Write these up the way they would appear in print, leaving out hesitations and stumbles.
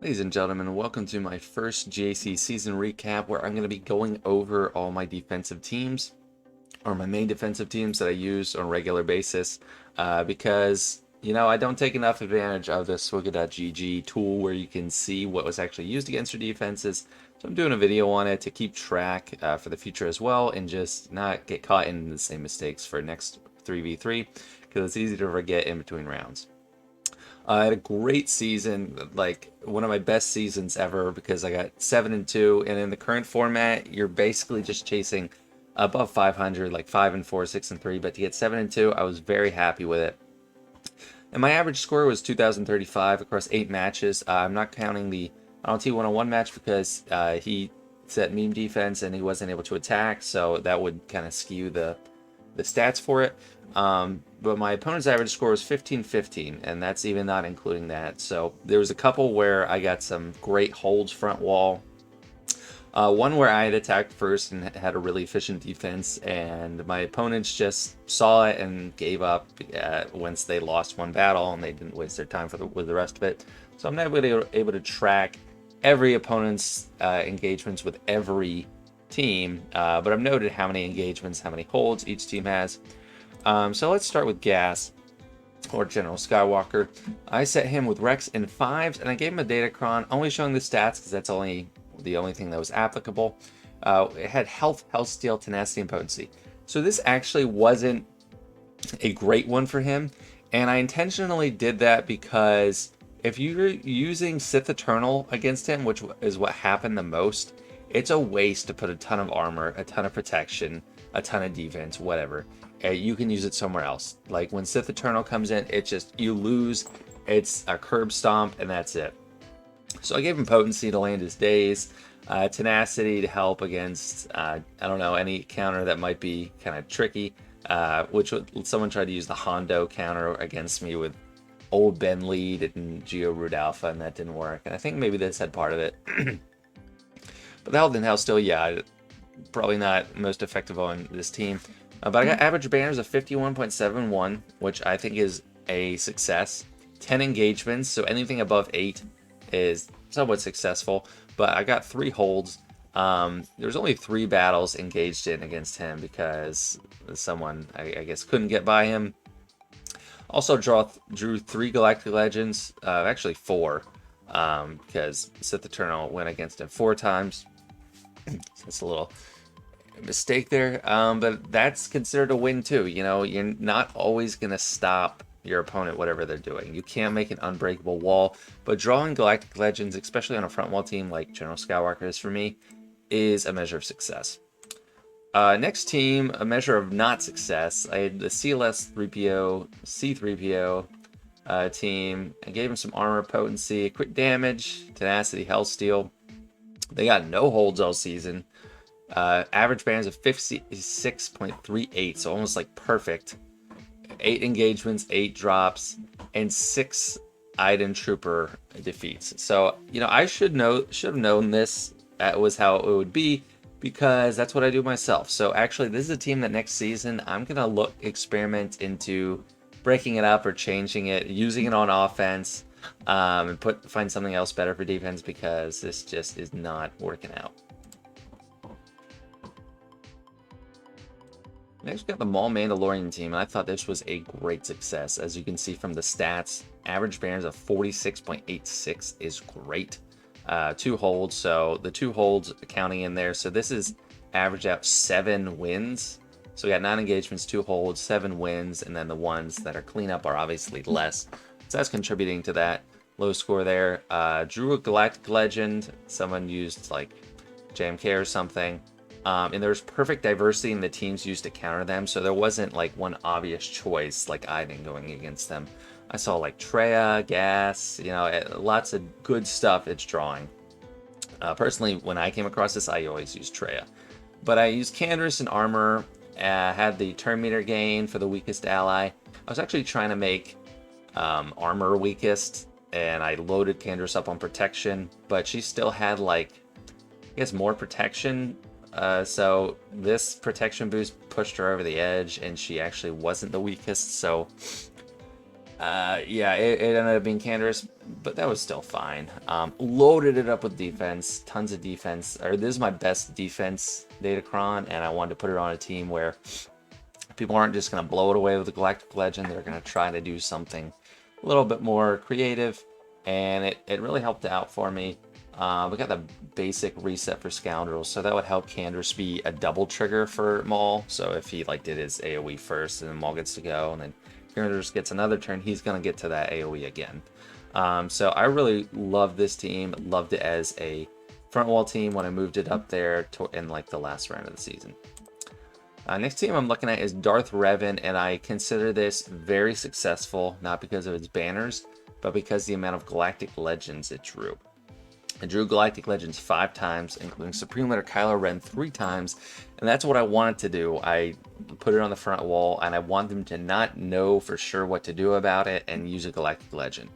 Ladies and gentlemen, welcome to my first JC season recap where I'm going to be going over all my defensive teams or my main defensive teams that I use on a regular basis because, I don't take enough advantage of the Swigga.gg tool where you can see what was actually used against your defenses. So I'm doing a video on it to keep track for the future as well and just not get caught in the same mistakes for next 3v3 because it's easy to forget in between rounds. I had a great season, like one of my best seasons ever, because I got 7-2, and in the current format, you're basically just chasing above 500, like 5-4, 6-3. But to get 7-2, I was very happy with it. And my average score was 2,035 across 8 matches. I'm not counting the RLT 101 match because he set meme defense and he wasn't able to attack, so that would kind of skew the stats for it. But my opponent's average score was 15-15, and that's even not including that. So there was a couple where I got some great holds front wall. One where I had attacked first and had a really efficient defense, and my opponents just saw it and gave up once they lost one battle, and they didn't waste their time with the rest of it. So I'm never able to track every opponent's engagements with every team, but I've noted how many engagements, how many holds each team has. So let's start with Gas, or General Skywalker. I set him with Rex in 5s, and I gave him a Datacron, only showing the stats because that's the only thing that was applicable. It had health, steal, tenacity, and potency. So this actually wasn't a great one for him, and I intentionally did that because if you're using Sith Eternal against him, which is what happened the most, it's a waste to put a ton of armor, a ton of protection, a ton of defense, whatever. You can use it somewhere else. Like when Sith Eternal comes in, it's just, you lose, it's a curb stomp, and that's it. So I gave him potency to land his days, tenacity to help against, I don't know, any counter that might be kind of tricky, someone tried to use the Hondo counter against me with old Ben Lead and Geo Root Alpha, and that didn't work. And I think maybe this had part of it. But the health and health still, yeah, probably not most effective on this team. But I got average banners of 51.71, which I think is a success. 10 engagements, so anything above 8 is somewhat successful. But I got 3 holds. There's only 3 battles engaged in against him because someone, I guess, couldn't get by him. Also drew 3 Galactic Legends, actually 4, because Sith Eternal went against him 4 times. So that's a little mistake there, but that's considered a win too. You're not always gonna stop your opponent whatever they're doing. You can't make an unbreakable wall, but drawing Galactic Legends, especially on a front wall team like General Skywalker is for me, is a measure of success. Next team, a measure of not success. I had the CLS 3PO, C3PO team. I gave him some armor, potency, quick damage, tenacity, health steal. They got no holds all season. Average bans of 56.38, so almost like perfect. 8 engagements, 8 drops, and 6 Iden Trooper defeats. So, I should have known this was how it would be because that's what I do myself. So actually, this is a team that next season I'm gonna experiment into breaking it up or changing it, using it on offense, and find something else better for defense because this just is not working out. Next, we got the Maul Mandalorian team, and I thought this was a great success. As you can see from the stats, average banners of 46.86 is great. 2 holds, so the 2 holds counting in there. So this is averaged out 7 wins. So we got 9 engagements, 2 holds, 7 wins, and then the ones that are cleanup are obviously less. So that's contributing to that low score there. Drew a Galactic Legend. Someone used like JMK or something. And there's perfect diversity in the teams used to counter them, so there wasn't like one obvious choice like Iden going against them. I saw like Treya, Gas, lots of good stuff it's drawing. Personally, when I came across this, I always used Treya. But I used Canderous and armor, had the turn meter gain for the weakest ally. I was actually trying to make armor weakest, and I loaded Canderous up on protection, but she still had like, I guess, more protection. So this protection boost pushed her over the edge, and she actually wasn't the weakest. So Yeah, it ended up being Canderous, but that was still fine. Loaded it up with defense, tons of defense. Or this is my best defense Datacron, and I wanted to put it on a team where people aren't just going to blow it away with the Galactic Legend. They're going to try to do something a little bit more creative, and it really helped out for me. We got the basic reset for Scoundrels, so that would help Canderous be a double trigger for Maul. So if he like did his AoE first, and then Maul gets to go, and then Canderous gets another turn, he's gonna get to that AoE again. So I really love this team. Loved it as a front wall team when I moved it up there in like the last round of the season. Next team I'm looking at is Darth Revan, and I consider this very successful, not because of its banners, but because the amount of Galactic Legends it drew. It drew Galactic Legends 5 times, including Supreme Leader Kylo Ren 3 times, and that's what I wanted to do. I put it on the front wall, and I want them to not know for sure what to do about it and use a Galactic Legend.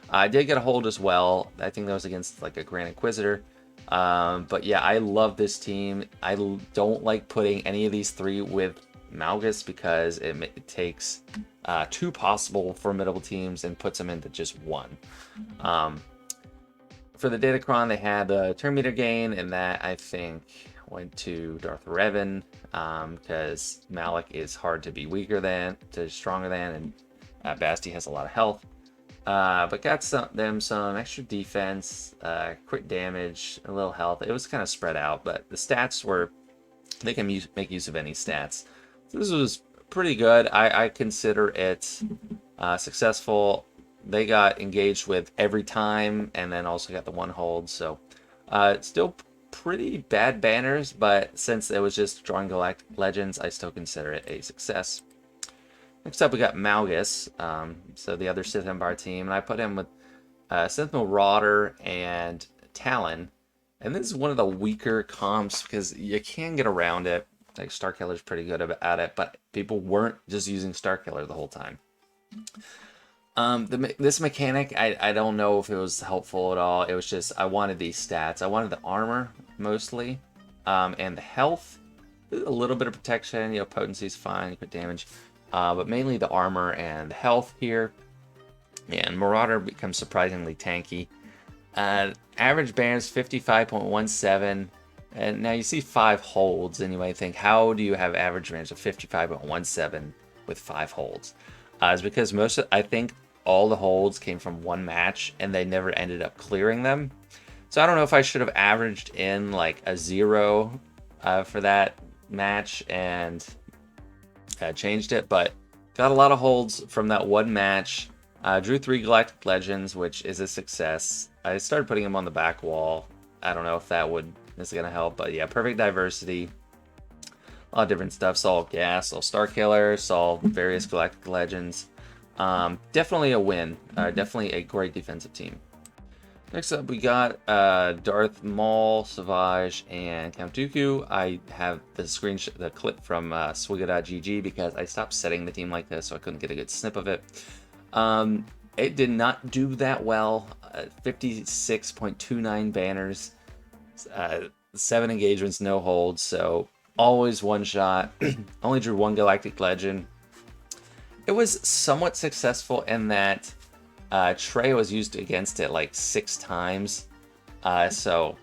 I did get a hold as well. I think that was against like a Grand Inquisitor. But yeah, I love this team. I don't like putting any of these 3 with Malgus because it takes 2 possible formidable teams and puts them into just 1. For the Datacron, they had the turn meter gain, and that I think went to Darth Revan because Malik is hard to be weaker than, to stronger than, and Basti has a lot of health. But got some extra defense, crit damage, a little health. It was kind of spread out, but the stats were, they can make use of any stats. So this was pretty good. I consider it successful. They got engaged with every time, and then also got the 1 hold. So still pretty bad banners, but since it was just drawing Galactic Legends, I still consider it a success. Next up, we got Malgus, so the other Sith Empire team, and I put him with Sith Marauder and Talon. And this is one of the weaker comps because you can get around it. Like Starkiller's pretty good at it, but people weren't just using Starkiller the whole time. This mechanic, I don't know if it was helpful at all. It was just I wanted these stats. I wanted the armor mostly, and the health, a little bit of protection. You know, potency's fine, crit damage. But mainly the armor and the health here. And Marauder becomes surprisingly tanky. Average banners 55.17. And now you see 5 holds, and you might think, how do you have average banners of 55.17 with 5 holds? It's because I think all the holds came from 1 match, and they never ended up clearing them. So I don't know if I should have averaged in like a 0 for that match and changed it, but got a lot of holds from that 1 match. Drew 3 Galactic Legends, which is a success. I started putting them on the back wall. I don't know if this is gonna help, but yeah, perfect diversity. A lot of different stuff. Saw Gas, saw Starkiller, saw various Galactic Legends. Definitely a win. Definitely a great defensive team. Next up, we got Darth Maul, Savage, and Count Dooku. I have the clip from Swigga.gg because I stopped setting the team like this, so I couldn't get a good snip of it. It did not do that well. 56.29 banners, 7 engagements, no holds, so always 1 shot. Only drew 1 Galactic Legend. It was somewhat successful in that Trey was used against it like 6 times. So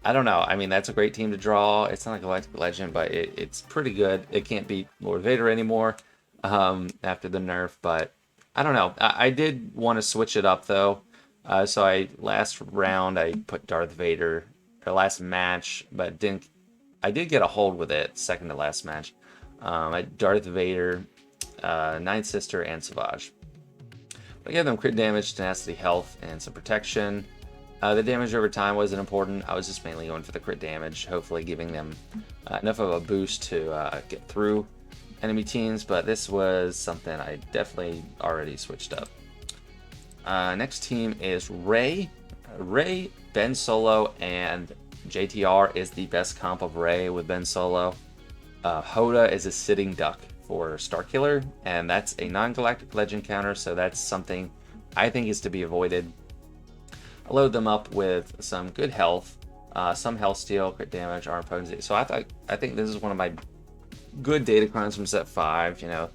I don't know. I mean, that's a great team to draw. It's not a Galactic Legend, but it's pretty good. It can't beat Lord Vader anymore after the nerf, but I don't know. I did want to switch it up though. So last round I put Darth Vader, or last match, but I did get a hold with it, second to last match. Darth Vader, Ninth Sister, and Savage. I gave them crit damage, tenacity, health, and some protection. The damage over time wasn't important. I was just mainly going for the crit damage, hopefully giving them enough of a boost to get through enemy teams, but this was something I definitely already switched up. Next team is Rey. Rey, Ben Solo, and JTR is the best comp of Rey with Ben Solo. Hoda is a sitting duck for Starkiller, and that's a non-galactic legend counter, so that's something I think is to be avoided. I load them up with some good health, some health steal, crit damage, armor potency. So I think this is one of my good Datacrons from set 5. You know,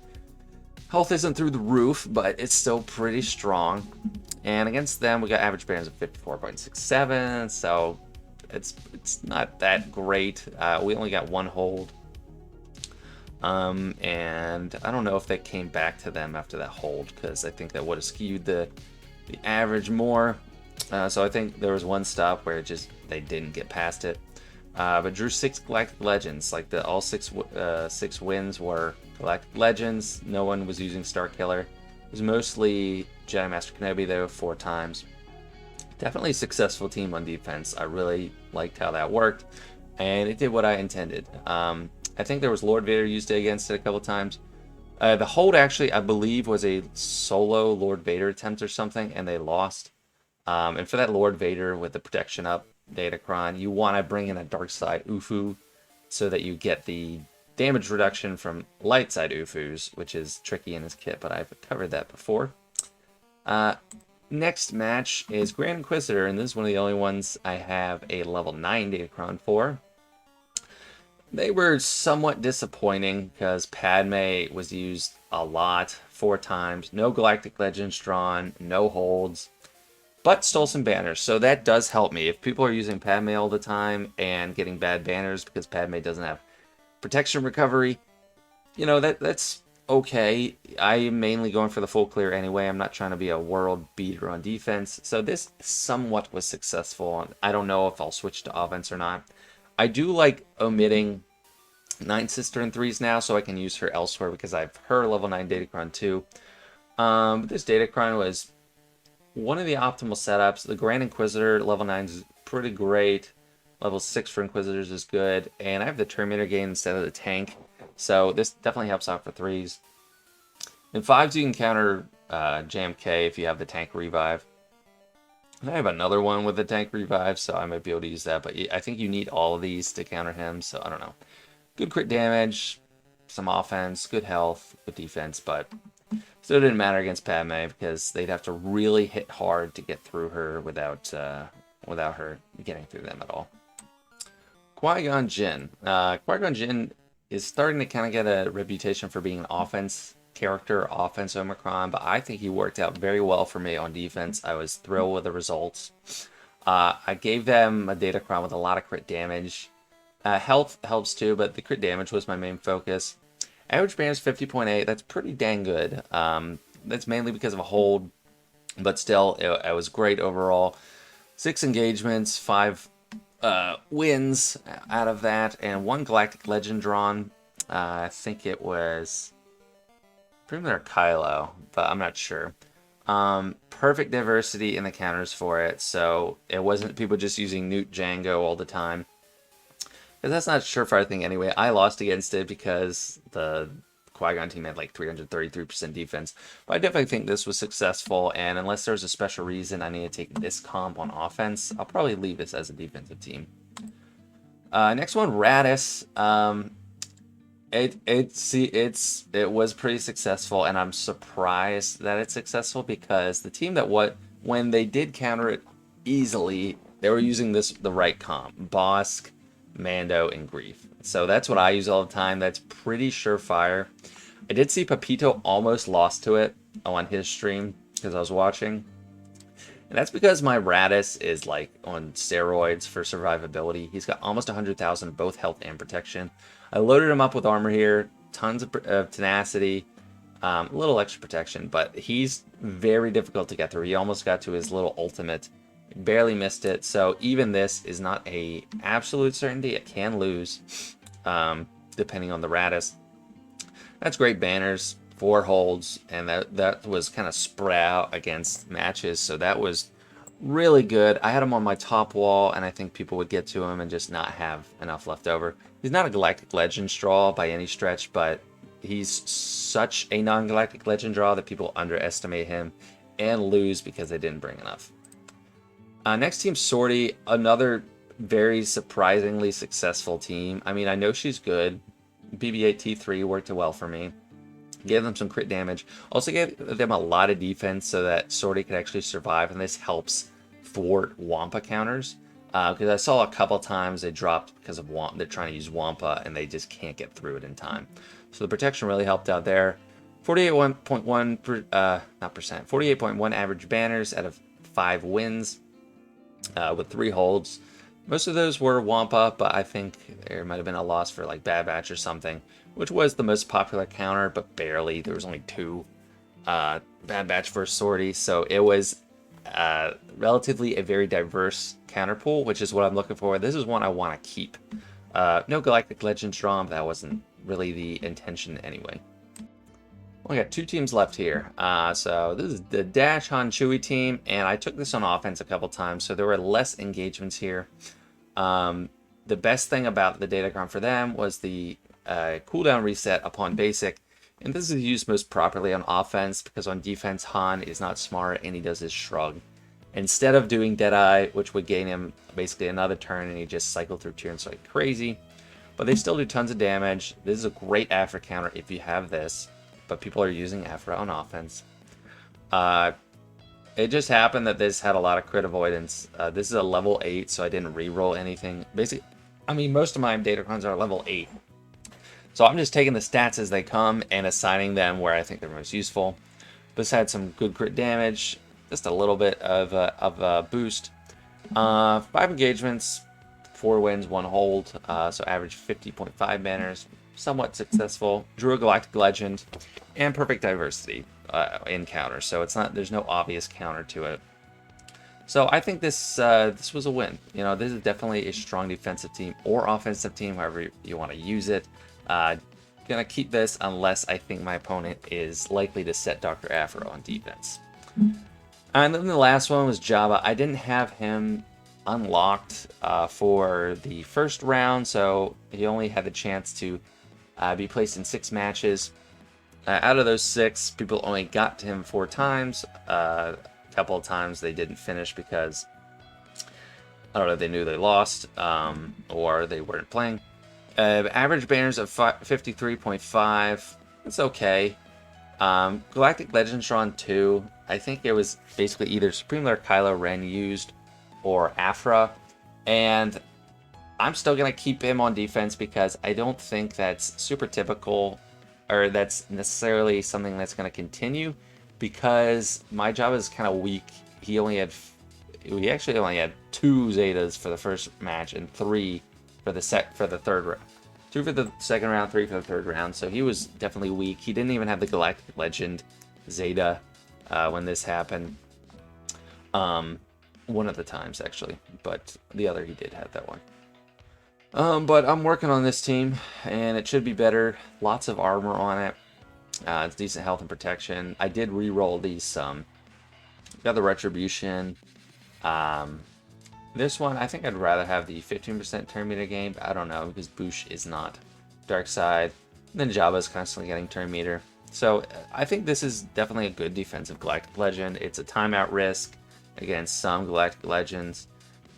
Health isn't through the roof, but it's still pretty strong. And against them, we got average banners of 54.67, so it's not that great. We only got one hold. And I don't know if they came back to them after that hold, because I think that would have skewed the average more. So I think there was one stop where they didn't get past it. But drew 6 Galactic Legends. Like all six wins were Galactic Legends. No one was using Starkiller. It was mostly Jedi Master Kenobi though, 4 times. Definitely a successful team on defense. I really liked how that worked, and it did what I intended. I think there was Lord Vader used it against it a couple times. The hold actually, I believe, was a solo Lord Vader attempt or something, and they lost. And for that Lord Vader with the protection up, Datacron, you want to bring in a dark side Ufu so that you get the damage reduction from light side Ufus, which is tricky in his kit, but I've covered that before. Next match is Grand Inquisitor, and this is one of the only ones I have a level 9 Datacron for. They were somewhat disappointing because Padme was used a lot, 4 times, no Galactic Legends drawn, no holds, but stole some banners, so that does help me. If people are using Padme all the time and getting bad banners because Padme doesn't have protection recovery, you know, that's okay. I am mainly going for the full clear anyway. I'm not trying to be a world beater on defense, so this somewhat was successful. I don't know if I'll switch to offense or not. I do like omitting 9 Sister and 3s now, so I can use her elsewhere because I have her level 9 Datacron too. This Datacron was one of the optimal setups. The Grand Inquisitor level 9 is pretty great. Level 6 for Inquisitors is good. And I have the Terminator gain instead of the tank, so this definitely helps out for 3s. In 5s, you can counter JMK if you have the tank revive. And I have another one with the tank revive, so I might be able to use that. But I think you need all of these to counter him, so I don't know. Good crit damage, some offense, good health, good defense, but still didn't matter against Padme because they'd have to really hit hard to get through her without her getting through them at all. Qui-Gon Jinn. Qui-Gon Jinn is starting to kind of get a reputation for being an offense character, offense Omicron, but I think he worked out very well for me on defense. I was thrilled with the results. I gave them a Datacron with a lot of crit damage. Health helps too, but the crit damage was my main focus. Average band is 50.8. That's pretty dang good. That's mainly because of a hold, but still, it was great overall. 6 engagements, 5 wins out of that, and 1 Galactic Legend drawn. I think it was Premier Kylo, but I'm not sure. Perfect diversity in the counters for it, so it wasn't people just using Newt Django all the time. Because that's not a surefire thing anyway. I lost against it because the Qui-Gon team had like 333% defense. But I definitely think this was successful, and unless there's a special reason I need to take this comp on offense, I'll probably leave this as a defensive team. Next one, Raddus. It was pretty successful, and I'm surprised that it's successful because the team that when they did counter it easily, they were using the right comp. Bosk, Mando, and Grief. So that's what I use all the time. That's pretty surefire. I did see Papito almost lost to it on his stream because I was watching. And that's because my Raddus is like on steroids for survivability. He's got almost 100,000 both health and protection. I loaded him up with armor here, tons of tenacity, a little extra protection, but he's very difficult to get through. He almost got to his little ultimate. Barely missed it, so even this is not a absolute certainty. It can lose, depending on the Raddus. That's great banners, 4 holds, and that was kind of spread out against matches, so that was really good. I had him on my top wall, and I think people would get to him and just not have enough left over. He's not a Galactic Legends draw by any stretch, but he's such a non-Galactic Legend draw that people underestimate him and lose because they didn't bring enough. Next team, Sortie, another very surprisingly successful team. I mean, I know she's good. BB-8 T3 worked well for me. Gave them some crit damage. Also gave them a lot of defense so that Sortie could actually survive, and this helps thwart Wampa counters. Because I saw a couple times they dropped because of Wampa. They're trying to use Wampa, and they just can't get through it in time. So the protection really helped out there. 48.1 not percent, 48.1 average banners out of 5 wins, with 3 holds. Most of those were Wamp Up, but I think there might have been a loss for like Bad Batch or something, which was the most popular counter, but barely. There was only 2 Bad Batch versus Sortie, so it was relatively a very diverse counter pool, which is what I'm looking for. This is one I want to keep. No Galactic Legends drawn, but that wasn't really the intention anyway. We got 2 teams left here. So this is the Dash Han Chewie team, and I took this on offense a couple times, so there were less engagements here. The best thing about the datacron for them was the cooldown reset upon basic, and this is used most properly on offense because on defense Han is not smart and he does his shrug. Instead of doing Deadeye, which would gain him basically another turn and he just cycled through turns like crazy, but they still do tons of damage. This is a great Aphra counter if you have this, but people are using Aphra on offense. It just happened that this had a lot of crit avoidance. This is a level 8, so I didn't re-roll anything. Basically, I mean, most of my datacrons are level 8. So I'm just taking the stats as they come and assigning them where I think they're most useful. This had some good crit damage, just a little bit of a boost. 5 engagements, 4 wins, 1 hold, so average 50.5 banners. Somewhat successful. Drew a Galactic Legend, and perfect diversity in counter. So it's not, there's no obvious counter to it. So I think this this was a win. You know, this is definitely a strong defensive team or offensive team, however you want to use it. Gonna keep this unless I think my opponent is likely to set Dr. Aphra on defense. And then the last one was Jabba. I didn't have him unlocked for the first round, so he only had the chance to be placed in 6 matches. Out of those 6, people only got to him 4 times. A couple of times they didn't finish because, I don't know, they knew they lost or they weren't playing. Average banners of 53.5. It's okay. Galactic Legends drawn 2. I think it was basically either Supreme Leader Kylo Ren used or Aphra. And I'm still going to keep him on defense because I don't think that's super typical or that's necessarily something that's going to continue, because my Jabba is kind of weak. He actually only had 2 Zetas for the first match and 3 for the third round. 2 for the second round, 3 for the third round. So he was definitely weak. He didn't even have the Galactic Legend Zeta when this happened. One of the times actually, but the other he did have that one. But I'm working on this team, and it should be better. Lots of armor on it. It's decent health and protection. I did re-roll these. Got the Retribution. This one, I think I'd rather have the 15% turn meter gain, but I don't know, because Boosh is not. Dark Side. And then Jabba is constantly getting turn meter. So I think this is definitely a good defensive Galactic Legend. It's a timeout risk against some Galactic Legends.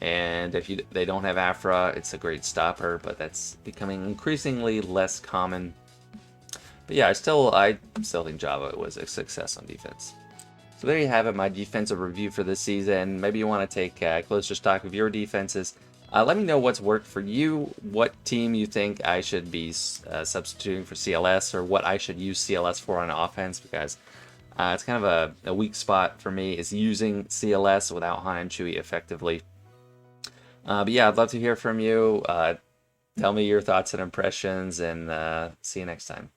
And if they don't have Aphra, it's a great stopper, but that's becoming increasingly less common. But yeah, I still think Jabba was a success on defense. So there you have it, my defensive review for this season. Maybe you want to take closer stock of your defenses. Let me know what's worked for you, what team you think I should be substituting for CLS, or what I should use CLS for on offense, because it's kind of a weak spot for me, is using CLS without Han and Chewie effectively. But yeah, I'd love to hear from you. Tell me your thoughts and impressions, and see you next time.